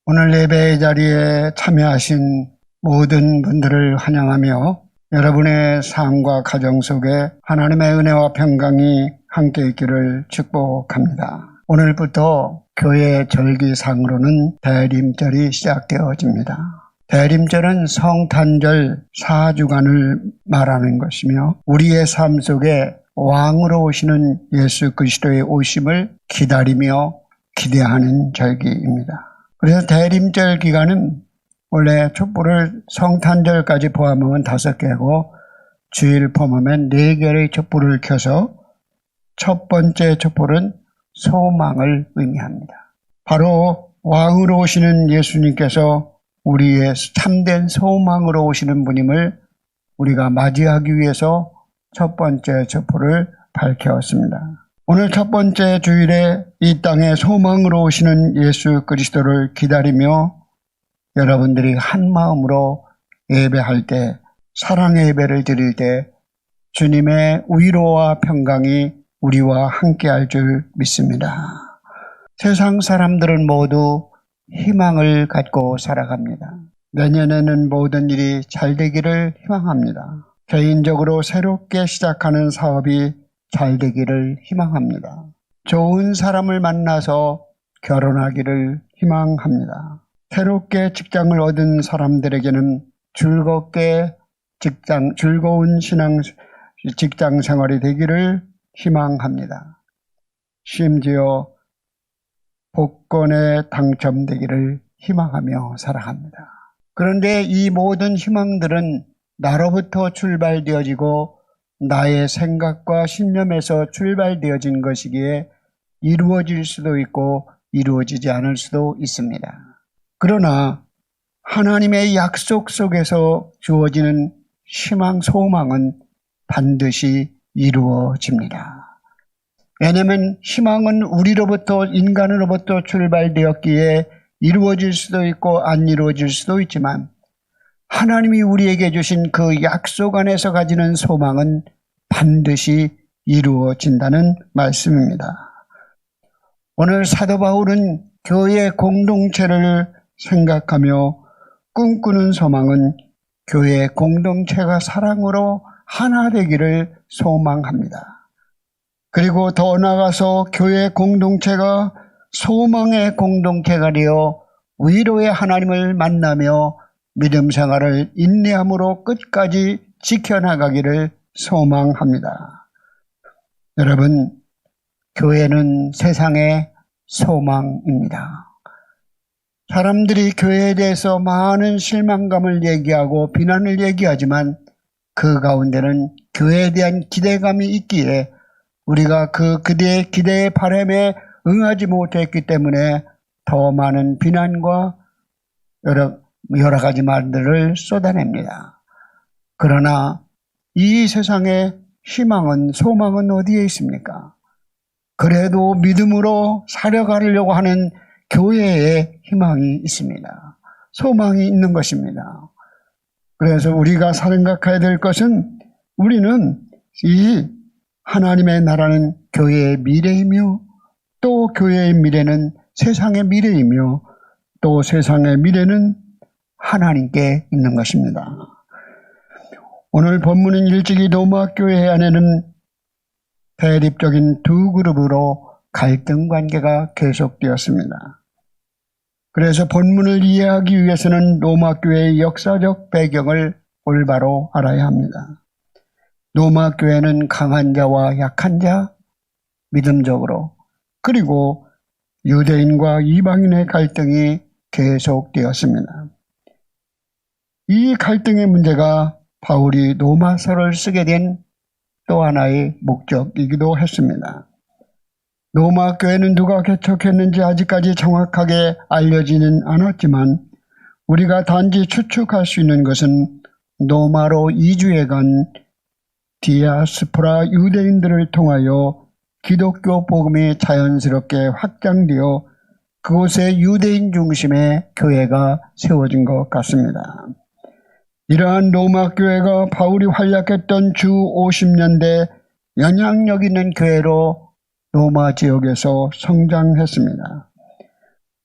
오늘 예배의 자리에 참여하신 모든 분들을 환영하며 여러분의 삶과 가정 속에 하나님의 은혜와 평강이 함께 있기를 축복합니다. 오늘부터 교회 절기상으로는 대림절이 시작되어집니다. 대림절은 성탄절 4주간을 말하는 것이며 우리의 삶 속에 왕으로 오시는 예수 그리스도의 오심을 기다리며 기대하는 절기입니다. 그래서 대림절 기간은 원래 촛불을 성탄절까지 포함하면 5개고 주일 포함하면 4개의 촛불을 켜서 첫 번째 촛불은 소망을 의미합니다. 바로 왕으로 오시는 예수님께서 우리의 참된 소망으로 오시는 분임을 우리가 맞이하기 위해서 첫 번째 촛불을 밝혔습니다. 오늘 첫 번째 주일에 이 땅에 소망으로 오시는 예수 그리스도를 기다리며 여러분들이 한 마음으로 예배할 때, 사랑의 예배를 드릴 때 주님의 위로와 평강이 우리와 함께할 줄 믿습니다. 세상 사람들은 모두 희망을 갖고 살아갑니다. 내년에는 모든 일이 잘 되기를 희망합니다. 개인적으로 새롭게 시작하는 사업이 잘 되기를 희망합니다. 좋은 사람을 만나서 결혼하기를 희망합니다. 새롭게 직장을 얻은 사람들에게는 즐거운 직장 생활이 되기를 희망합니다. 심지어 복권에 당첨되기를 희망하며 살아갑니다. 그런데 이 모든 희망들은 나로부터 출발되어지고 나의 생각과 신념에서 출발되어진 것이기에 이루어질 수도 있고 이루어지지 않을 수도 있습니다. 그러나 하나님의 약속 속에서 주어지는 희망, 소망은 반드시 이루어집니다. 왜냐하면 희망은 우리로부터, 인간으로부터 출발되었기에 이루어질 수도 있고 안 이루어질 수도 있지만 하나님이 우리에게 주신 그 약속 안에서 가지는 소망은 반드시 이루어진다는 말씀입니다. 오늘 사도 바울은 교회 공동체를 생각하며 꿈꾸는 소망은 교회 공동체가 사랑으로 하나 되기를 소망합니다. 그리고 더 나아가서 교회 공동체가 소망의 공동체가 되어 위로의 하나님을 만나며 믿음 생활을 인내함으로 끝까지 지켜나가기를 소망합니다. 여러분, 교회는 세상의 소망입니다. 사람들이 교회에 대해서 많은 실망감을 얘기하고 비난을 얘기하지만 그 가운데는 교회에 대한 기대감이 있기에 우리가 그 그대의 기대의 바람에 응하지 못했기 때문에 더 많은 비난과 여러 가지 말들을 쏟아냅니다. 그러나 이 세상의 희망은, 소망은 어디에 있습니까? 그래도 믿음으로 살아가려고 하는 교회에 희망이 있습니다. 소망이 있는 것입니다. 그래서 우리가 생각해야 될 것은 우리는 이 하나님의 나라는 교회의 미래이며 또 교회의 미래는 세상의 미래이며 또 세상의 미래는 하나님께 있는 것입니다. 오늘 본문은 일찍이 로마 교회 안에는 대립적인 두 그룹으로 갈등 관계가 계속되었습니다. 그래서 본문을 이해하기 위해서는 로마 교회의 역사적 배경을 올바로 알아야 합니다. 로마 교회는 강한 자와 약한 자, 믿음적으로, 그리고 유대인과 이방인의 갈등이 계속되었습니다. 이 갈등의 문제가 바울이 로마서를 쓰게 된 또 하나의 목적이기도 했습니다. 로마 교회는 누가 개척했는지 아직까지 정확하게 알려지는 않았지만 우리가 단지 추측할 수 있는 것은 로마로 이주해간 디아스포라 유대인들을 통하여 기독교 복음이 자연스럽게 확장되어 그곳에 유대인 중심의 교회가 세워진 것 같습니다. 이러한 로마 교회가 바울이 활약했던 주 50년대 영향력 있는 교회로 로마 지역에서 성장했습니다.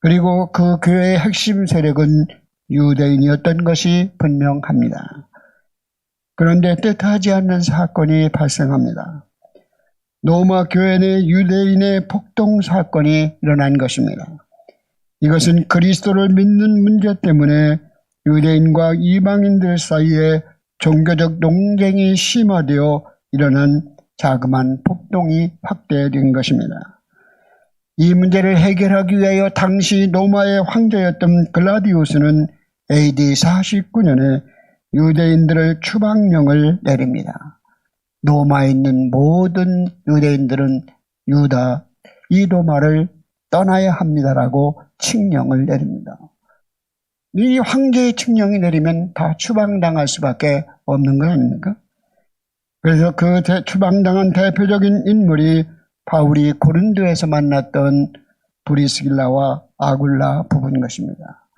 그리고 그 교회의 핵심 세력은 유대인이었던 것이 분명합니다. 그런데 뜻하지 않는 사건이 발생합니다. 로마 교회 내 유대인의 폭동 사건이 일어난 것입니다. 이것은 그리스도를 믿는 문제 때문에 유대인과 이방인들 사이에 종교적 논쟁이 심화되어 일어난 자그마한 폭동이 확대된 것입니다. 이 문제를 해결하기 위하여 당시 로마의 황제였던 글라디우스는 AD 49년에 유대인들을 추방령을 내립니다. 로마에 있는 모든 유대인들은 유다, 이 로마를 떠나야 합니다라고 칙령을 내립니다. 이 황제의 칙령이 내리면 다 추방당할 수밖에 없는 거 아닙니까? 그래서 그 추방당한 대표적인 인물이 바울이 고린도에서 만났던 브리스길라와 아굴라 부부인 것입니다.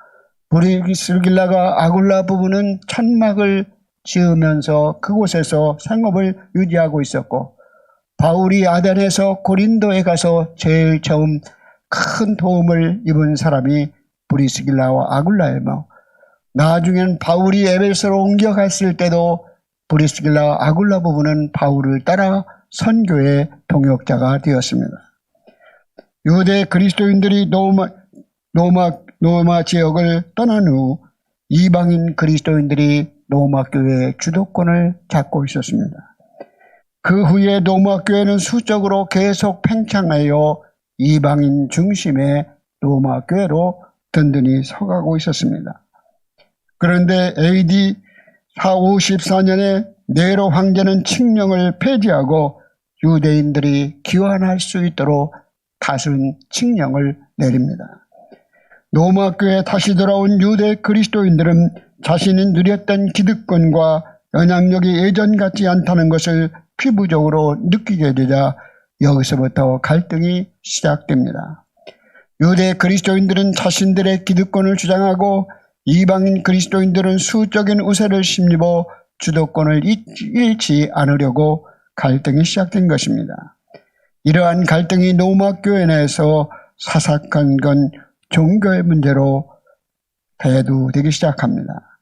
브리스길라가 아굴라 부부는 천막을 지으면서 그곳에서 생업을 유지하고 있었고, 바울이 아덴에서 고린도에 가서 제일 처음 큰 도움을 입은 사람이 브리스길라와 아굴라이며, 나중엔 바울이 에베소로 옮겨갔을 때도 브리스길라와 아굴라 부부는 바울을 따라 선교의 동역자가 되었습니다. 유대 그리스도인들이 로마 지역을 떠난 후 이방인 그리스도인들이 로마 교회의 주도권을 잡고 있었습니다. 그 후에 로마 교회는 수적으로 계속 팽창하여 이방인 중심의 로마 교회로 든든히 서가고 있었습니다. 그런데 AD 454년에 네로 황제는 칙령을 폐지하고 유대인들이 귀환할 수 있도록 다른 칙령을 내립니다. 로마 교회에 다시 돌아온 유대 그리스도인들은 자신이 누렸던 기득권과 영향력이 예전 같지 않다는 것을 피부적으로 느끼게 되자 여기서부터 갈등이 시작됩니다. 유대 그리스도인들은 자신들의 기득권을 주장하고 이방인 그리스도인들은 수적인 우세를 힘입어 주도권을 잃지 않으려고 갈등이 시작된 것입니다. 이러한 갈등이 로마 교회 내에서 사삭한 건 종교의 문제로 대두되기 시작합니다.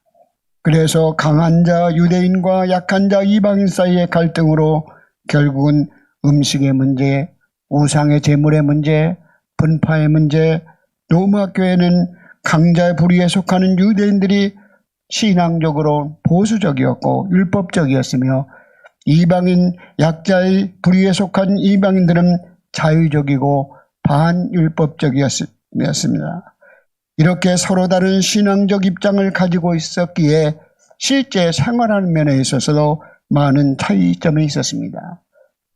그래서 강한 자 유대인과 약한 자 이방인 사이의 갈등으로 결국은 음식의 문제, 우상의 제물의 문제, 분파의 문제, 로마 교회는 강자의 부류에 속하는 유대인들이 신앙적으로 보수적이었고 율법적이었으며 이방인 약자의 부류에 속한 이방인들은 자유적이고 반율법적이었습니다. 이렇게 서로 다른 신앙적 입장을 가지고 있었기에 실제 생활하는 면에 있어서도 많은 차이점이 있었습니다.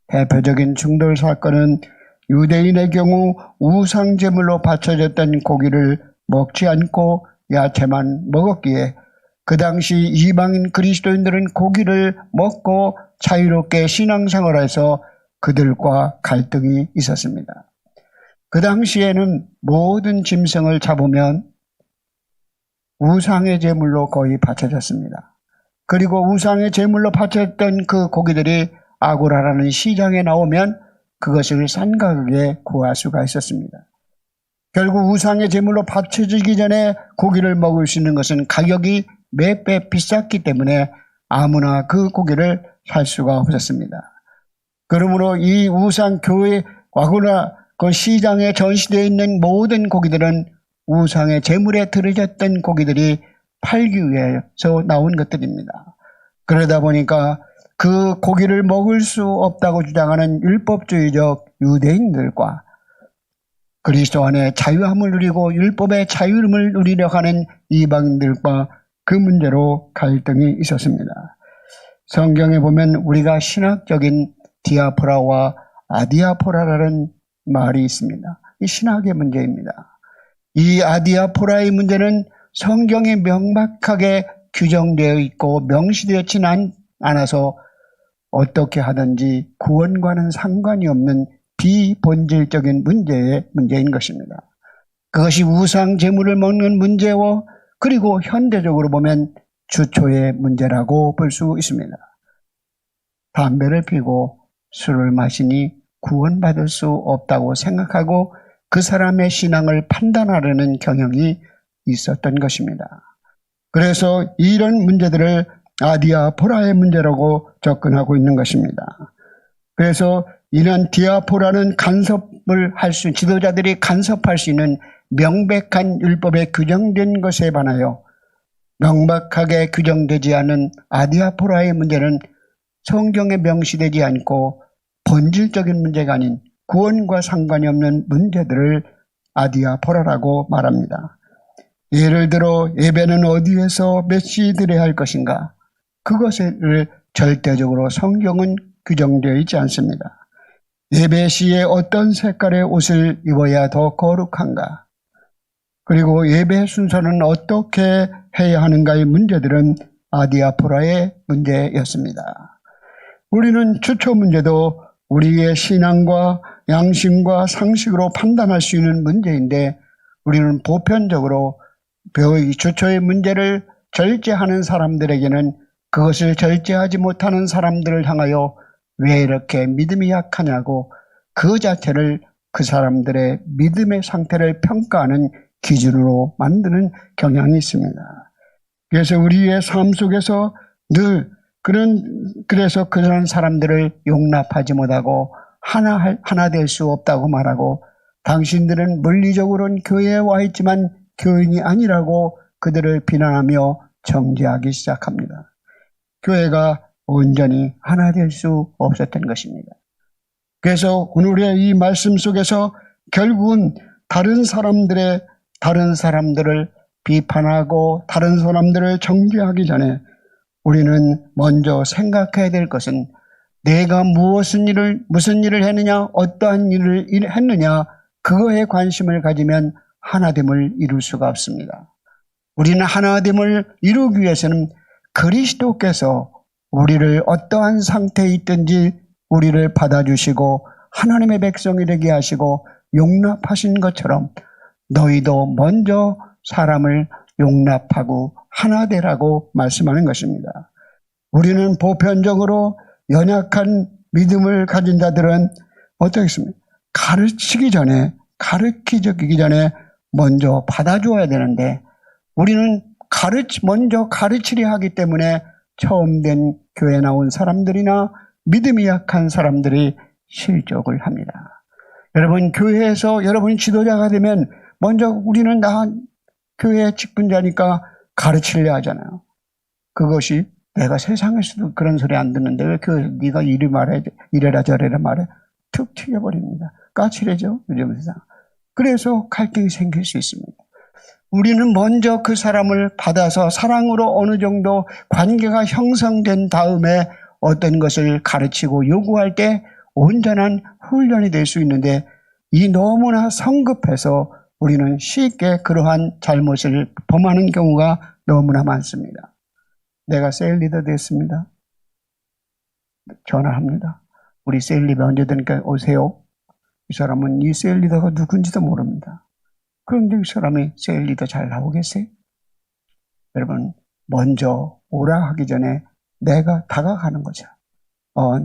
대표적인 충돌 사건은 유대인의 경우 우상 제물로 바쳐졌던 고기를 먹지 않고 야채만 먹었기에 그 당시 이방인 그리스도인들은 고기를 먹고 자유롭게 신앙생활해서 그들과 갈등이 있었습니다. 그 당시에는 모든 짐승을 잡으면 우상의 제물로 거의 바쳐졌습니다. 그리고 우상의 제물로 바쳤던 그 고기들이 아고라라는 시장에 나오면 그것을 싼 가격에 구할 수가 있었습니다. 결국 우상의 제물로 바쳐지기 전에 고기를 먹을 수 있는 것은 가격이 몇 배 비쌌기 때문에 아무나 그 고기를 살 수가 없었습니다. 그러므로 이 우상 교회 아고라 그 시장에 전시되어 있는 모든 고기들은 우상의 제물에 들여졌던 고기들이 팔기 위해서 나온 것들입니다. 그러다 보니까 그 고기를 먹을 수 없다고 주장하는 율법주의적 유대인들과 그리스도 안에 자유함을 누리고 율법의 자유를 누리려 하는 이방인들과 그 문제로 갈등이 있었습니다. 성경에 보면 우리가 신학적인 디아포라와 아디아포라라는 말이 있습니다. 이 신학의 문제입니다. 이 아디아포라의 문제는 성경에 명확하게 규정되어 있고 명시되어지는 않아서 어떻게 하든지 구원과는 상관이 없는 비본질적인 문제인 것입니다. 그것이 우상 제물을 먹는 문제와 그리고 현대적으로 보면 주초의 문제라고 볼 수 있습니다. 담배를 피고 술을 마시니 구원받을 수 없다고 생각하고 그 사람의 신앙을 판단하려는 경향이 있었던 것입니다. 그래서 이런 문제들을 아디아포라의 문제라고 접근하고 있는 것입니다. 그래서 이런 디아포라는 간섭을 할 수, 지도자들이 간섭할 수 있는 명백한 율법에 규정된 것에 반하여 명백하게 규정되지 않은 아디아포라의 문제는 성경에 명시되지 않고 본질적인 문제가 아닌 구원과 상관이 없는 문제들을 아디아포라라고 말합니다. 예를 들어 예배는 어디에서 몇 시에 드려야 할 것인가? 그것을 절대적으로 성경은 규정되어 있지 않습니다. 예배 시에 어떤 색깔의 옷을 입어야 더 거룩한가? 그리고 예배 순서는 어떻게 해야 하는가의 문제들은 아디아포라의 문제였습니다. 우리는 주초 문제도 우리의 신앙과 양심과 상식으로 판단할 수 있는 문제인데 우리는 보편적으로 주초의 문제를 절제하는 사람들에게는 그것을 절제하지 못하는 사람들을 향하여 왜 이렇게 믿음이 약하냐고 그 자체를 그 사람들의 믿음의 상태를 평가하는 기준으로 만드는 경향이 있습니다. 그래서 우리의 삶 속에서 늘 그래서 그런 사람들을 용납하지 못하고 하나 될 수 없다고 말하고 당신들은 물리적으로는 교회에 와 있지만 교인이 아니라고 그들을 비난하며 정죄하기 시작합니다. 교회가 온전히 하나 될 수 없었던 것입니다. 그래서 오늘의 이 말씀 속에서 결국은 다른 사람들을 비판하고 다른 사람들을 정죄하기 전에 우리는 먼저 생각해야 될 것은 내가 무슨 일을 했느냐, 어떠한 일을 했느냐, 그거에 관심을 가지면 하나됨을 이룰 수가 없습니다. 우리는 하나됨을 이루기 위해서는 그리스도께서 우리를 어떠한 상태에 있든지 우리를 받아주시고 하나님의 백성이 되게 하시고 용납하신 것처럼 너희도 먼저 사람을 용납하고 하나 되라고 말씀하는 것입니다. 우리는 보편적으로 연약한 믿음을 가진 자들은 어떻게 했습니까? 가르치기 전에 먼저 받아줘야 되는데 우리는 먼저 가르치려 하기 때문에 처음 된 교회에 나온 사람들이나 믿음이 약한 사람들이 실족을 합니다. 여러분 교회에서 여러분이 지도자가 되면 먼저 우리는 교회 직분자니까 가르치려 하잖아요. 그것이 내가 세상에서도 그런 소리 안 듣는데 왜 네가 이리 말해 이래라 저래라 말해 툭 튀겨버립니다. 까칠해져 요즘 세상. 그래서 갈등이 생길 수 있습니다. 우리는 먼저 그 사람을 받아서 사랑으로 어느 정도 관계가 형성된 다음에 어떤 것을 가르치고 요구할 때 온전한 훈련이 될 수 있는데 이 너무나 성급해서 우리는 쉽게 그러한 잘못을 범하는 경우가 너무나 많습니다. 내가 셀 리더 됐습니다. 전화합니다. 우리 셀 리더 언제든 오세요. 이 사람은 이 셀 리더가 누군지도 모릅니다. 그런데 이 사람이 셀 리더 잘 나오겠어요? 여러분 먼저 오라 하기 전에 내가 다가가는 거죠.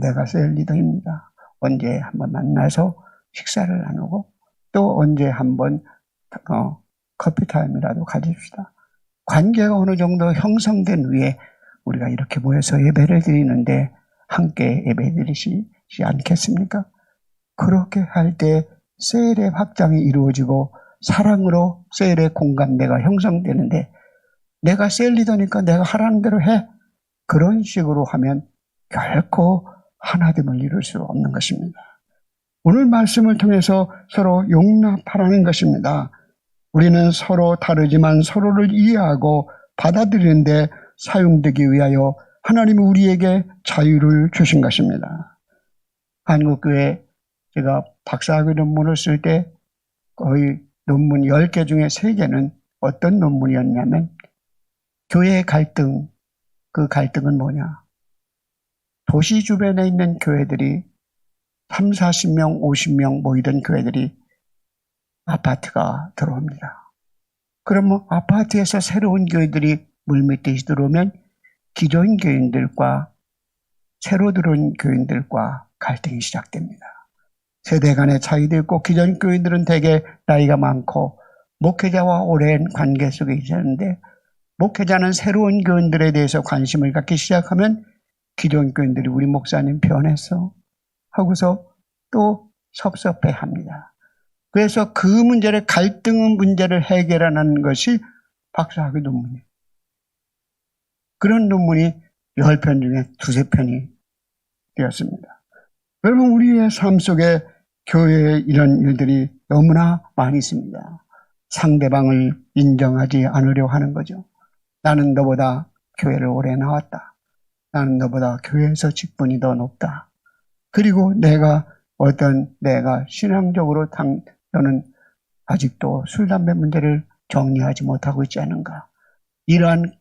내가 셀 리더입니다. 언제 한번 만나서 식사를 나누고 또 언제 한번 커피 타임이라도 가집시다. 관계가 어느 정도 형성된 후에 우리가 이렇게 모여서 예배를 드리는데 함께 예배 드리시지 않겠습니까? 그렇게 할 때 셀의 확장이 이루어지고 사랑으로 셀의 공감대가 형성되는데 내가 셀 리더니까 내가 하라는 대로 해. 그런 식으로 하면 결코 하나됨을 이룰 수 없는 것입니다. 오늘 말씀을 통해서 서로 용납하라는 것입니다. 우리는 서로 다르지만 서로를 이해하고 받아들이는 데 사용되기 위하여 하나님이 우리에게 자유를 주신 것입니다. 한국교회 제가 박사학위 논문을 쓸 때 거의 논문 10개 중에 3개는 어떤 논문이었냐면 교회의 갈등, 그 갈등은 뭐냐? 도시 주변에 있는 교회들이 3, 40명, 50명 모이던 교회들이 아파트가 들어옵니다. 그러면 아파트에서 새로운 교회들이 물밑듯이 들어오면 기존 교인들과 새로 들어온 교인들과 갈등이 시작됩니다. 세대 간의 차이도 있고 기존 교인들은 대개 나이가 많고 목회자와 오랜 관계 속에 있었는데 목회자는 새로운 교인들에 대해서 관심을 갖기 시작하면 기존 교인들이 우리 목사님 변했어 하고서 또 섭섭해합니다. 그래서 그 문제를 갈등 문제를 해결하는 것이 박사학위 논문이에요. 그런 논문이 10편 중에 2~3편이 되었습니다. 여러분 우리의 삶 속에 교회에 이런 일들이 너무나 많이 있습니다. 상대방을 인정하지 않으려 하는 거죠. 나는 너보다 교회를 오래 나왔다. 나는 너보다 교회에서 직분이 더 높다. 그리고 내가 신앙적으로 너는 아직도 술, 담배 문제를 정리하지 못하고 있지 않은가. 이러한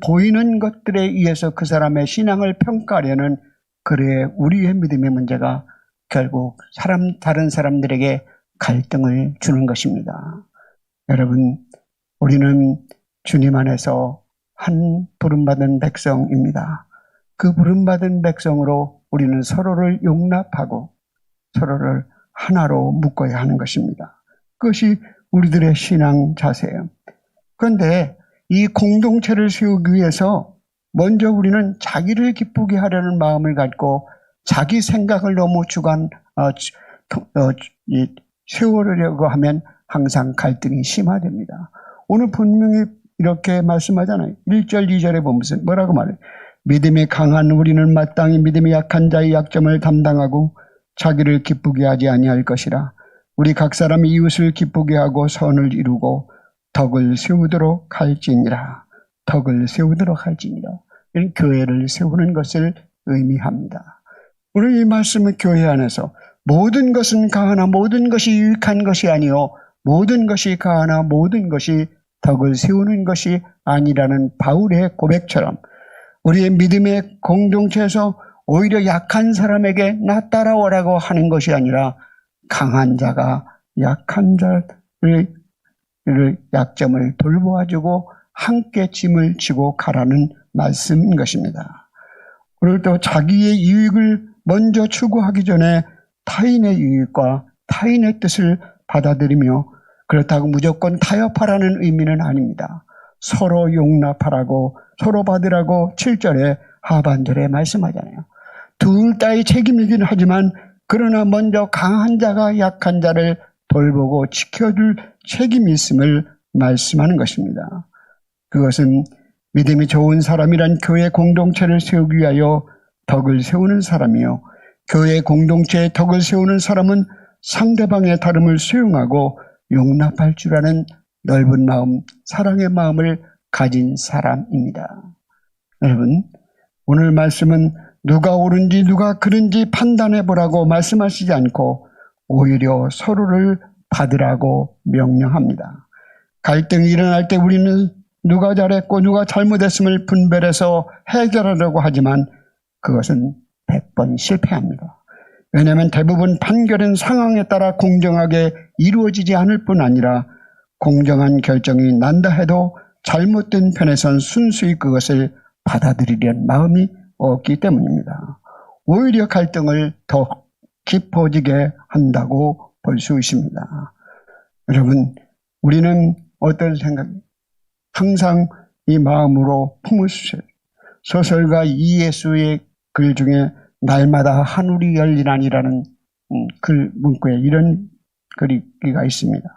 보이는 것들에 의해서 그 사람의 신앙을 평가하려는 우리의 믿음의 문제가 결국 다른 사람들에게 갈등을 주는 것입니다. 여러분, 우리는 주님 안에서 한 부름받은 백성입니다. 그 부름받은 백성으로 우리는 서로를 용납하고 서로를 하나로 묶어야 하는 것입니다. 그것이 우리들의 신앙 자세예요. 그런데 이 공동체를 세우기 위해서 먼저 우리는 자기를 기쁘게 하려는 마음을 갖고 자기 생각을 너무 세우려고 하면 항상 갈등이 심화됩니다. 오늘 분명히 이렇게 말씀하잖아요. 1절, 2절에 보면서 뭐라고 말해요? 믿음이 강한 우리는 마땅히 믿음이 약한 자의 약점을 담당하고 자기를 기쁘게 하지 아니할 것이라. 우리 각 사람이 이웃을 기쁘게 하고 선을 이루고 덕을 세우도록 할지니라. 덕을 세우도록 할지니라. 이런 교회를 세우는 것을 의미합니다. 오늘 이 말씀은 교회 안에서 모든 것은 가하나 모든 것이 유익한 것이 아니요 모든 것이 가하나 모든 것이 덕을 세우는 것이 아니라는 바울의 고백처럼 우리의 믿음의 공동체에서 오히려 약한 사람에게 나 따라오라고 하는 것이 아니라 강한 자가 약한 자의 약점을 돌보아주고 함께 짐을 지고 가라는 말씀인 것입니다. 오늘도 자기의 이익을 먼저 추구하기 전에 타인의 이익과 타인의 뜻을 받아들이며 그렇다고 무조건 타협하라는 의미는 아닙니다. 서로 용납하라고 서로 받으라고 7절에 하반절에 말씀하잖아요. 둘 다의 책임이긴 하지만 그러나 먼저 강한 자가 약한 자를 돌보고 지켜줄 책임이 있음을 말씀하는 것입니다. 그것은 믿음이 좋은 사람이란 교회 공동체를 세우기 위하여 덕을 세우는 사람이요. 교회 공동체의 덕을 세우는 사람은 상대방의 다름을 수용하고 용납할 줄 아는 넓은 마음, 사랑의 마음을 가진 사람입니다. 여러분, 오늘 말씀은 누가 옳은지 누가 그른지 판단해보라고 말씀하시지 않고 오히려 서로를 받으라고 명령합니다. 갈등이 일어날 때 우리는 누가 잘했고 누가 잘못했음을 분별해서 해결하려고 하지만 그것은 100번 실패합니다. 왜냐하면 대부분 판결은 상황에 따라 공정하게 이루어지지 않을 뿐 아니라 공정한 결정이 난다 해도 잘못된 편에선 순수히 그것을 받아들이려는 마음이 없기 때문입니다. 오히려 갈등을 더 깊어지게 한다고 볼 수 있습니다. 여러분, 우리는 어떤 생각이에요? 항상 이 마음으로 품을 수 있어요. 소설가 이예수의 글 중에 날마다 하늘이 열리나니라는 글 문구에 이런 글이가 있습니다.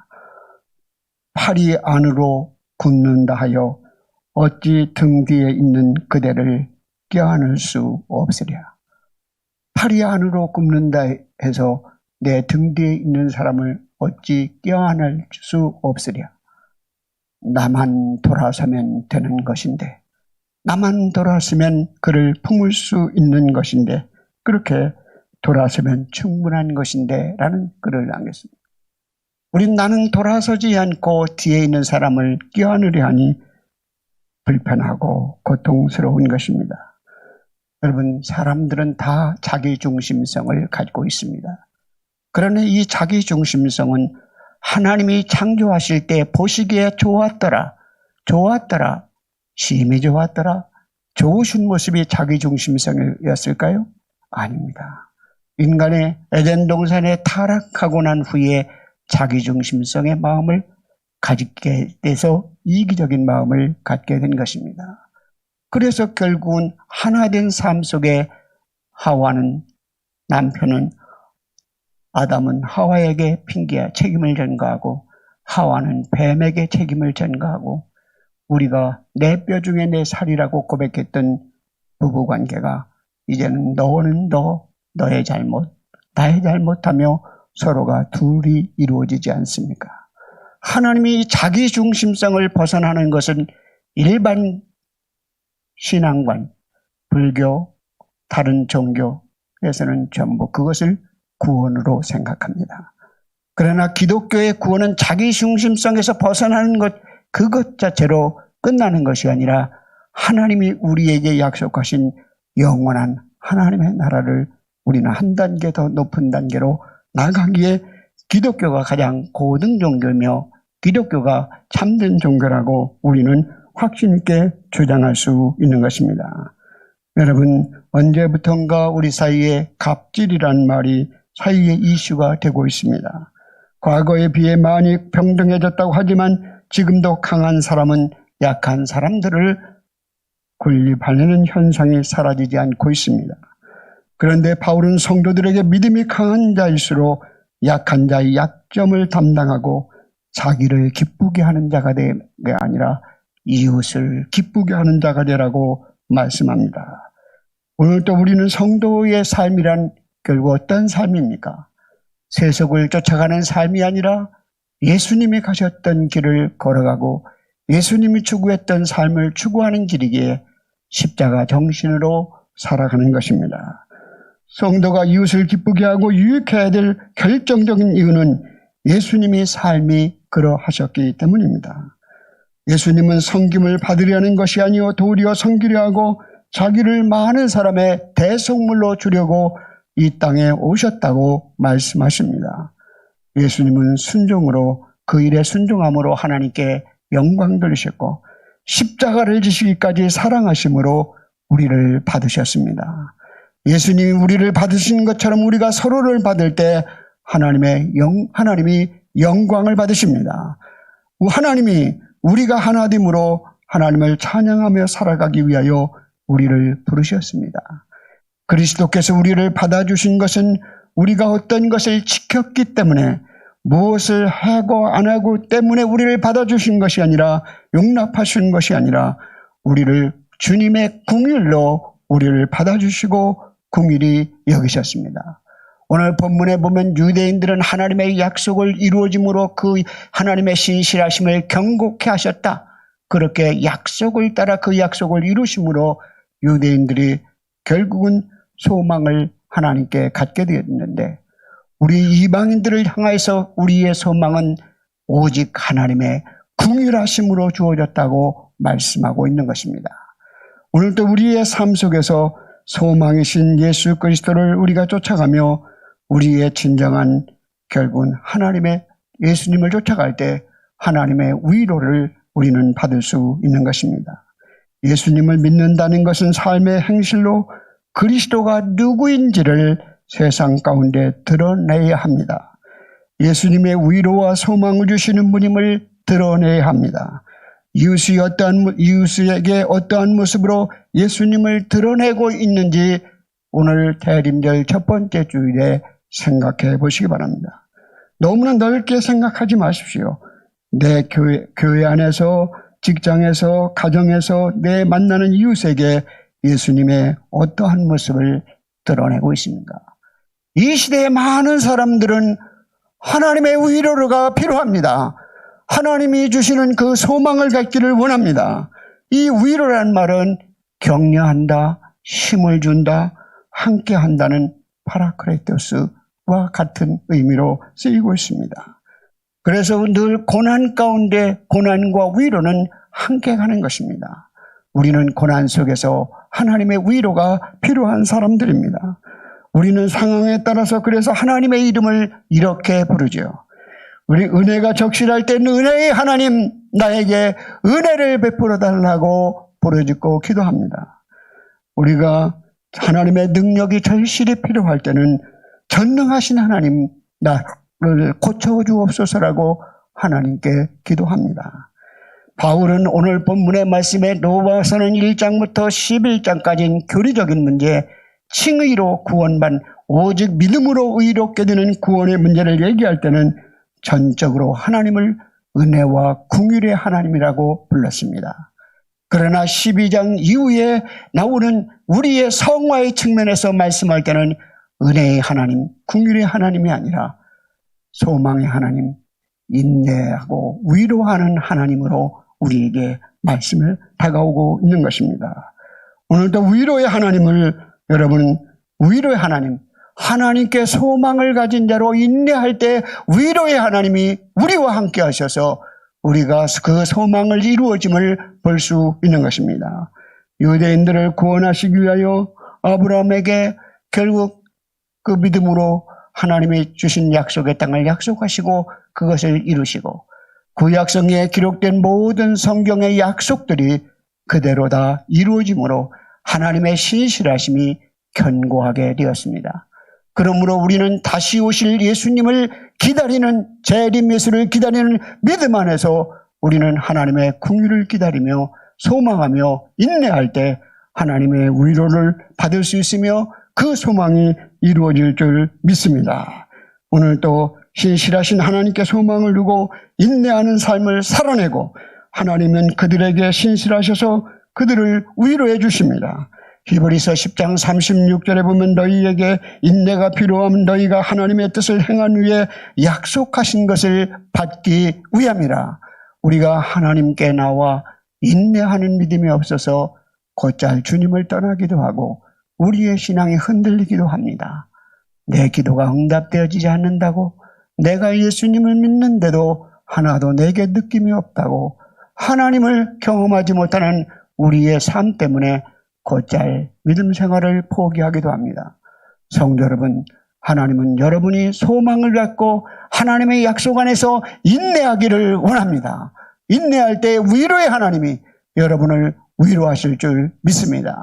팔이 안으로 굽는다 하여 어찌 등 뒤에 있는 그대를 껴안을 수 없으랴. 팔이 안으로 굽는다 해서 내 등 뒤에 있는 사람을 어찌 껴안을 수 없으랴. 나만 돌아서면 되는 것인데, 나만 돌아서면 그를 품을 수 있는 것인데, 그렇게 돌아서면 충분한 것인데 라는 글을 남겼습니다. 우린 나는 돌아서지 않고 뒤에 있는 사람을 껴안으려 하니 불편하고 고통스러운 것입니다. 여러분, 사람들은 다 자기중심성을 가지고 있습니다. 그러나 이 자기중심성은 하나님이 창조하실 때 보시기에 좋았더라, 심히 좋았더라, 좋으신 모습이 자기중심성이었을까요? 아닙니다. 인간의 에덴 동산에 타락하고 난 후에 자기중심성의 마음을 가지게 돼서 이기적인 마음을 갖게 된 것입니다. 그래서 결국은 하나된 삶 속에 하와는, 남편은, 아담은 하와에게 책임을 전가하고 하와는 뱀에게 책임을 전가하고 우리가 내 뼈 중에 내 살이라고 고백했던 부부관계가 이제는 너는 너의 잘못, 나의 잘못하며 서로가 둘이 이루어지지 않습니까? 하나님이 자기 중심성을 벗어나는 것은 일반 신앙관, 불교, 다른 종교에서는 전부 그것을 구원으로 생각합니다. 그러나 기독교의 구원은 자기 중심성에서 벗어나는 것, 그것 자체로 끝나는 것이 아니라 하나님이 우리에게 약속하신 영원한 하나님의 나라를 우리는 한 단계 더 높은 단계로 나가기에 기독교가 가장 고등 종교이며 기독교가 참된 종교라고 우리는 확신 있게 주장할 수 있는 것입니다. 여러분, 언제부턴가 우리 사이에 갑질이란 말이 사이의 이슈가 되고 있습니다. 과거에 비해 많이 평등해졌다고 하지만 지금도 강한 사람은 약한 사람들을 군립하려는 현상이 사라지지 않고 있습니다. 그런데 바울은 성도들에게 믿음이 강한 자일수록 약한 자의 약점을 담당하고 자기를 기쁘게 하는 자가 되는 게 아니라 이웃을 기쁘게 하는 자가 되라고 말씀합니다. 오늘도 우리는 성도의 삶이란 결국 어떤 삶입니까? 세속을 쫓아가는 삶이 아니라 예수님이 가셨던 길을 걸어가고 예수님이 추구했던 삶을 추구하는 길이기에 십자가 정신으로 살아가는 것입니다. 성도가 이웃을 기쁘게 하고 유익해야 될 결정적인 이유는 예수님의 삶이 그러하셨기 때문입니다. 예수님은 섬김을 받으려는 것이 아니요 도리어 섬기려 하고 자기를 많은 사람의 대속물로 주려고 이 땅에 오셨다고 말씀하십니다. 예수님은 순종으로 그 일에 순종함으로 하나님께 영광 돌리셨고 십자가를 지시기까지 사랑하심으로 우리를 받으셨습니다. 예수님이 우리를 받으신 것처럼 우리가 서로를 받을 때 하나님이 영광을 받으십니다. 하나님이 우리가 하나됨으로 하나님을 찬양하며 살아가기 위하여 우리를 부르셨습니다. 그리스도께서 우리를 받아주신 것은 우리가 어떤 것을 지켰기 때문에 무엇을 하고 안 하고 때문에 우리를 받아주신 것이 아니라 용납하신 것이 아니라 우리를 주님의 궁일로 우리를 받아주시고 궁일이 여기셨습니다. 오늘 본문에 보면 유대인들은 하나님의 약속을 이루어짐으로 그 하나님의 신실하심을 경고케 하셨다. 그렇게 약속을 따라 그 약속을 이루심으로 유대인들이 결국은 소망을 하나님께 갖게 되었는데 우리 이방인들을 향해서 우리의 소망은 오직 하나님의 궁휼하심으로 주어졌다고 말씀하고 있는 것입니다. 오늘도 우리의 삶 속에서 소망이신 예수 그리스도를 우리가 쫓아가며 우리의 진정한 결국은 하나님의 예수님을 쫓아갈 때 하나님의 위로를 우리는 받을 수 있는 것입니다. 예수님을 믿는다는 것은 삶의 행실로 그리스도가 누구인지를 세상 가운데 드러내야 합니다. 예수님의 위로와 소망을 주시는 분임을 드러내야 합니다. 이웃에게 어떠한 모습으로 예수님을 드러내고 있는지 오늘 대림절 첫 번째 주일에 생각해 보시기 바랍니다. 너무나 넓게 생각하지 마십시오. 내 교회 안에서, 직장에서, 가정에서 내 만나는 이웃에게 예수님의 어떠한 모습을 드러내고 있습니까? 이 시대의 많은 사람들은 하나님의 위로가 필요합니다. 하나님이 주시는 그 소망을 갖기를 원합니다. 이 위로란 말은 격려한다, 힘을 준다, 함께 한다는 파라크레토스와 같은 의미로 쓰이고 있습니다. 그래서 늘 고난 가운데 고난과 위로는 함께 가는 것입니다. 우리는 고난 속에서 하나님의 위로가 필요한 사람들입니다. 우리는 상황에 따라서 그래서 하나님의 이름을 이렇게 부르죠. 우리 은혜가 적실할 때는 은혜의 하나님 나에게 은혜를 베풀어 달라고 부르짖고 기도합니다. 우리가 하나님의 능력이 절실히 필요할 때는 전능하신 하나님, 나를 고쳐주옵소서라고 하나님께 기도합니다. 바울은 오늘 본문의 말씀에 로마서는 1장부터 11장까지인 교리적인 문제, 칭의로 구원만 오직 믿음으로 의롭게 되는 구원의 문제를 얘기할 때는 전적으로 하나님을 은혜와 긍휼의 하나님이라고 불렀습니다. 그러나 12장 이후에 나오는 우리의 성화의 측면에서 말씀할 때는 은혜의 하나님, 긍휼의 하나님이 아니라 소망의 하나님, 인내하고 위로하는 하나님으로 우리에게 말씀을 다가오고 있는 것입니다. 오늘도 위로의 하나님을 여러분, 위로의 하나님, 하나님께 소망을 가진 자로 인내할 때 위로의 하나님이 우리와 함께 하셔서 우리가 그 소망을 이루어짐을 볼 수 있는 것입니다. 유대인들을 구원하시기 위하여 아브라함에게 결국 그 믿음으로 하나님이 주신 약속의 땅을 약속하시고 그것을 이루시고 그 약속에 기록된 모든 성경의 약속들이 그대로 다 이루어짐으로 하나님의 신실하심이 견고하게 되었습니다. 그러므로 우리는 다시 오실 예수님을 기다리는, 재림 예수를 기다리는 믿음 안에서 우리는 하나님의 긍휼을 기다리며 소망하며 인내할 때 하나님의 위로를 받을 수 있으며 그 소망이 이루어질 줄 믿습니다. 오늘 또 신실하신 하나님께 소망을 두고 인내하는 삶을 살아내고 하나님은 그들에게 신실하셔서 그들을 위로해 주십니다. 히브리서 10장 36절에 보면 너희에게 인내가 필요함 너희가 하나님의 뜻을 행한 후에 약속하신 것을 받기 위함이라. 우리가 하나님께 나와 인내하는 믿음이 없어서 곧잘 주님을 떠나기도 하고 우리의 신앙이 흔들리기도 합니다. 내 기도가 응답되어지지 않는다고, 내가 예수님을 믿는데도 하나도 내게 느낌이 없다고, 하나님을 경험하지 못하는 우리의 삶 때문에 곧잘 믿음 생활을 포기하기도 합니다. 성도 여러분, 하나님은 여러분이 소망을 갖고 하나님의 약속 안에서 인내하기를 원합니다. 인내할 때 위로의 하나님이 여러분을 위로하실 줄 믿습니다.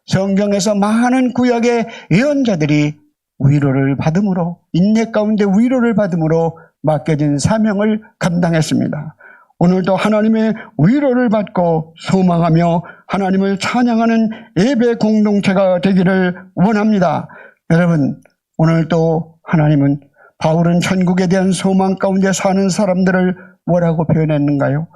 성경에서 많은 구약의 예언자들이 위로를 받음으로, 인내 가운데 위로를 받음으로 맡겨진 사명을 감당했습니다. 오늘도 하나님의 위로를 받고 소망하며 하나님을 찬양하는 예배 공동체가 되기를 원합니다. 여러분, 오늘도 하나님은, 바울은 천국에 대한 소망 가운데 사는 사람들을 뭐라고 표현했는가요?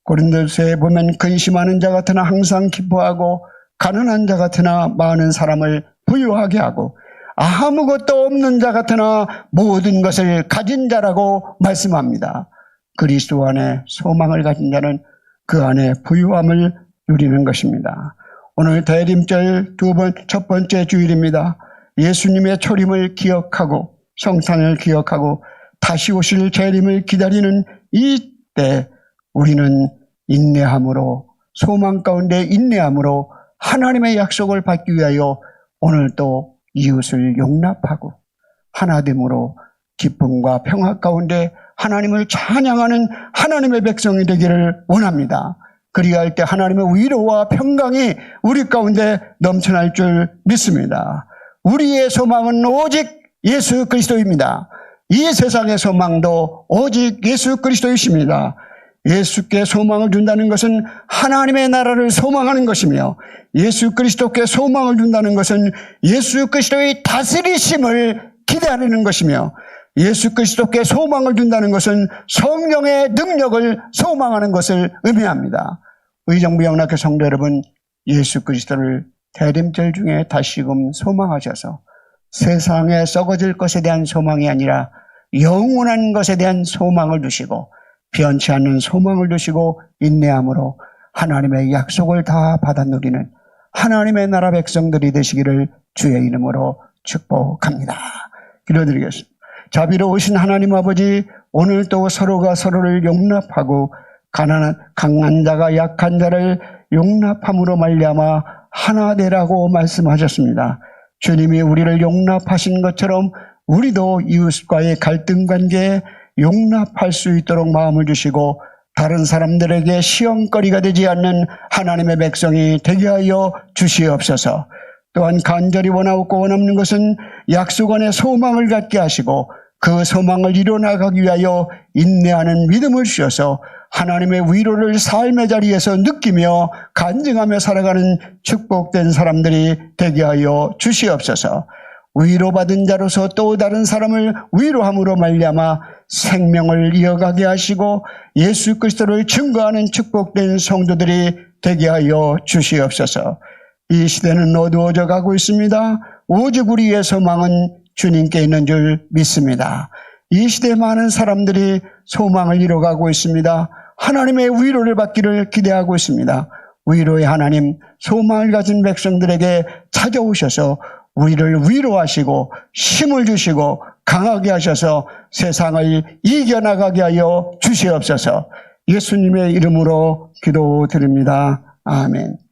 고린도서에 보면 근심하는 자 같으나 항상 기뻐하고 가난한 자 같으나 많은 사람을 부유하게 하고 아무것도 없는 자 같으나 모든 것을 가진 자라고 말씀합니다. 그리스도 안에 소망을 가진 자는 그 안에 부유함을 누리는 것입니다. 오늘 대림절 첫 번째 주일입니다. 예수님의 초림을 기억하고 성탄을 기억하고 다시 오실 재림을 기다리는 이때 우리는 인내함으로, 소망 가운데 인내함으로 하나님의 약속을 받기 위하여 오늘 또 이웃을 용납하고 하나됨으로 기쁨과 평화 가운데 하나님을 찬양하는 하나님의 백성이 되기를 원합니다. 그리할 때 하나님의 위로와 평강이 우리 가운데 넘쳐날 줄 믿습니다. 우리의 소망은 오직 예수 그리스도입니다. 이 세상의 소망도 오직 예수 그리스도이십니다. 예수께 소망을 준다는 것은 하나님의 나라를 소망하는 것이며, 예수 그리스도께 소망을 준다는 것은 예수 그리스도의 다스리심을 기대하는 것이며, 예수 그리스도께 소망을 준다는 것은 성령의 능력을 소망하는 것을 의미합니다. 의정부 영락교 성도 여러분, 예수 그리스도를 대림절 중에 다시금 소망하셔서 세상에 썩어질 것에 대한 소망이 아니라 영원한 것에 대한 소망을 두시고 변치 않는 소망을 두시고 인내함으로 하나님의 약속을 다 받아 누리는 하나님의 나라 백성들이 되시기를 주의 이름으로 축복합니다. 기도드리겠습니다. 자비로우신 하나님 아버지, 오늘도 서로가 서로를 용납하고 강한 자가 약한 자를 용납함으로 말미암아 하나 되라고 말씀하셨습니다. 주님이 우리를 용납하신 것처럼 우리도 이웃과의 갈등 관계에 용납할 수 있도록 마음을 주시고 다른 사람들에게 시험거리가 되지 않는 하나님의 백성이 되게 하여 주시옵소서. 또한 간절히 원하고 원하는 것은 약속 안에 소망을 갖게 하시고 그 소망을 이뤄나가기 위하여 인내하는 믿음을 주셔서 하나님의 위로를 삶의 자리에서 느끼며 간증하며 살아가는 축복된 사람들이 되게 하여 주시옵소서. 위로받은 자로서 또 다른 사람을 위로함으로 말미암아 생명을 이어가게 하시고 예수 그리스도를 증거하는 축복된 성도들이 되게 하여 주시옵소서. 이 시대는 어두워져 가고 있습니다. 오직 우리의 소망은 주님께 있는 줄 믿습니다. 이 시대에 많은 사람들이 소망을 이뤄가고 있습니다. 하나님의 위로를 받기를 기대하고 있습니다. 위로의 하나님, 소망을 가진 백성들에게 찾아오셔서 우리를 위로하시고 힘을 주시고 강하게 하셔서 세상을 이겨나가게 하여 주시옵소서. 예수님의 이름으로 기도드립니다. 아멘.